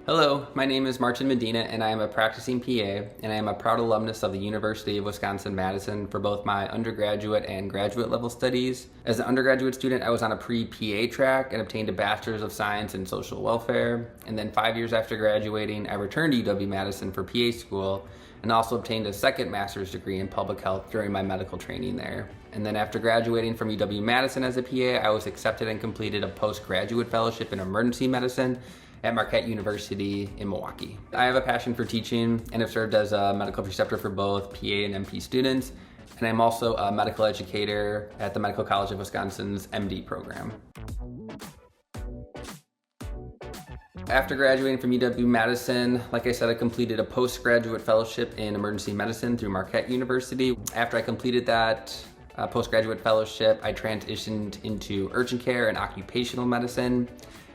Hello, my name is Medina and I am a practicing PA and I am a proud alumnus of the University of Wisconsin-Madison for both my undergraduate and graduate level studies. As an undergraduate student, I was on a pre-PA track and obtained a Bachelor's of Science in Social Welfare. And then 5 years after graduating, I returned to UW-Madison for PA school and also obtained a second master's degree in public health during my medical training there. And then after graduating from UW-Madison as a PA, I was accepted and completed a postgraduate fellowship in emergency medicine at Marquette University in Milwaukee. I have a passion for teaching and have served as a medical preceptor for both PA and MP students. And I'm also a medical educator at the Medical College of Wisconsin's MD program. After graduating from UW-Madison, like I said, I completed a postgraduate fellowship in emergency medicine through Marquette University. After I completed that postgraduate fellowship, I transitioned into urgent care and occupational medicine.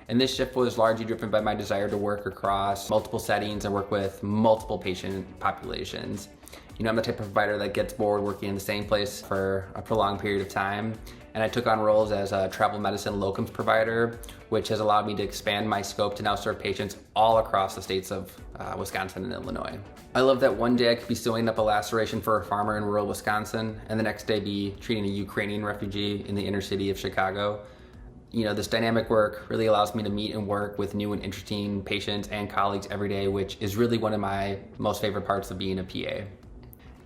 And this shift was largely driven by my desire to work across multiple settings and work with multiple patient populations. You know, I'm the type of provider that gets bored working in the same place for a prolonged period of time. And I took on roles as a travel medicine locums provider, which has allowed me to expand my scope to now serve patients all across the states of Wisconsin and Illinois. I love that one day I could be sewing up a laceration for a farmer in rural Wisconsin, and the next day be treating a Ukrainian refugee in the inner city of Chicago. You know, this dynamic work really allows me to meet and work with new and interesting patients and colleagues every day, which is really one of my most favorite parts of being a PA.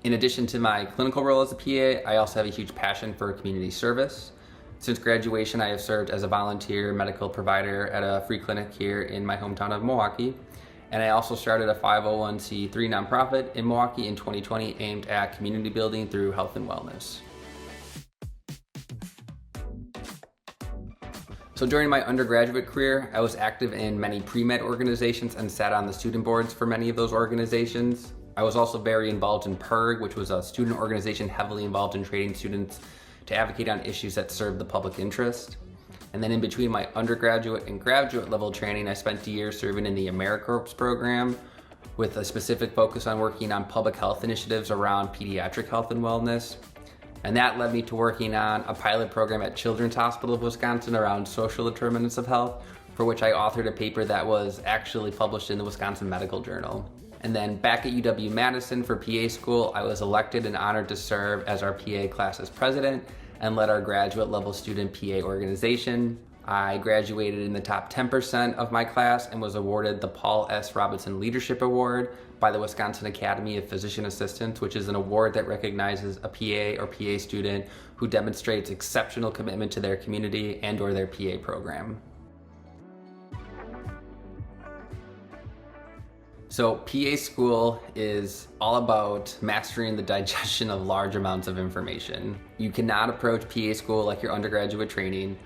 In addition to my clinical role as a PA, I also have a huge passion for community service. Since graduation, I have served as a volunteer medical provider at a free clinic here in my hometown of Milwaukee. And I also started a 501c3 nonprofit in Milwaukee in 2020 aimed at community building through health and wellness. So during my undergraduate career, I was active in many pre-med organizations and sat on the student boards for many of those organizations. I was also very involved in PIRG, which was a student organization heavily involved in training students to advocate on issues that serve the public interest. And then in between my undergraduate and graduate level training, I spent years serving in the AmeriCorps program with a specific focus on working on public health initiatives around pediatric health and wellness. And that led me to working on a pilot program at Children's Hospital of Wisconsin around social determinants of health, for which I authored a paper that was actually published in the Wisconsin Medical Journal. And then back at UW-Madison for PA school, I was elected and honored to serve as our PA class's president and led our graduate level student PA organization. I graduated in the top 10% of my class and was awarded the Paul S. Robinson Leadership Award by the Wisconsin Academy of Physician Assistants, which is an award that recognizes a PA or PA student who demonstrates exceptional commitment to their community and or their PA program. So PA school is all about mastering the digestion of large amounts of information. You cannot approach PA school like your undergraduate training.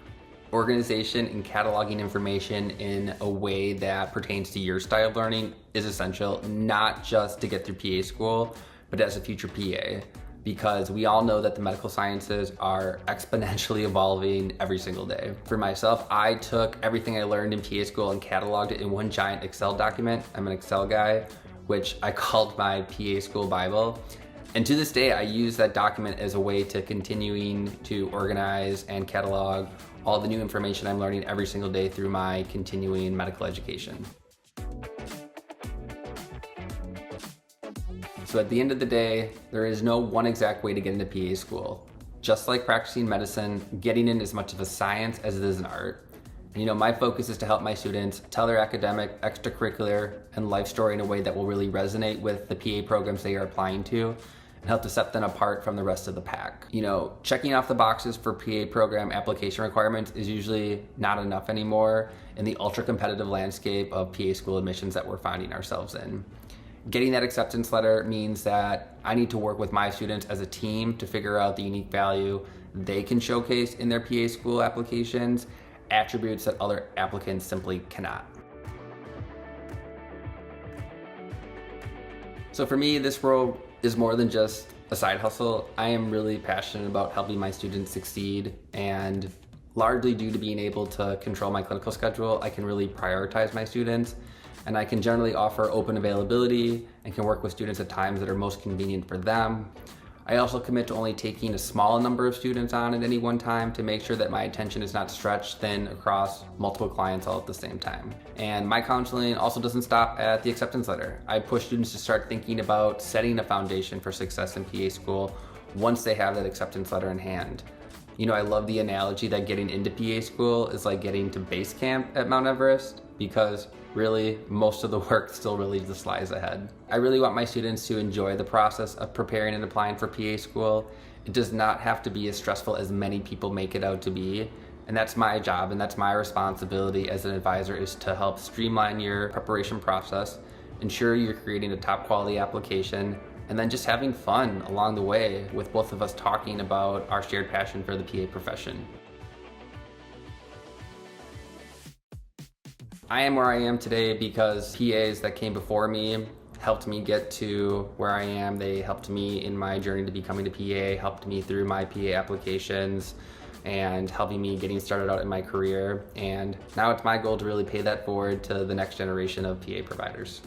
Organization and cataloging information in a way that pertains to your style of learning is essential, not just to get through PA school, but as a future PA, because we all know that the medical sciences are exponentially evolving every single day. For myself, I took everything I learned in PA school and cataloged it in one giant Excel document. I'm an Excel guy, which I called my PA school Bible. And to this day, I use that document as a way to continuing to organize and catalog all the new information I'm learning every single day through my continuing medical education. So at the end of the day, there is no one exact way to get into PA school. Just like practicing medicine, getting in is much of a science as it is an art. And you know, my focus is to help my students tell their academic, extracurricular, and life story in a way that will really resonate with the PA programs they are applying to and help to set them apart from the rest of the pack. You know, checking off the boxes for PA program application requirements is usually not enough anymore in the ultra competitive landscape of PA school admissions that we're finding ourselves in. Getting that acceptance letter means that I need to work with my students as a team to figure out the unique value they can showcase in their PA school applications, attributes that other applicants simply cannot. So for me, this role is more than just a side hustle. I am really passionate about helping my students succeed, and largely due to being able to control my clinical schedule, I can really prioritize my students, and I can generally offer open availability and can work with students at times that are most convenient for them. I also commit to only taking a small number of students on at any one time to make sure that my attention is not stretched thin across multiple clients all at the same time. And my counseling also doesn't stop at the acceptance letter. I push students to start thinking about setting a foundation for success in PA school once they have that acceptance letter in hand. You know, I love the analogy that getting into PA school is like getting to base camp at Mount Everest, because really most of the work still really just lies ahead. I really want my students to enjoy the process of preparing and applying for PA school. It does not have to be as stressful as many people make it out to be. And that's my job and that's my responsibility as an advisor, is to help streamline your preparation process, ensure you're creating a top quality application, and then just having fun along the way with both of us talking about our shared passion for the PA profession. I am where I am today because PAs that came before me helped me get to where I am. They helped me in my journey to becoming a PA, helped me through my PA applications, and helping me getting started out in my career. And now it's my goal to really pay that forward to the next generation of PA providers.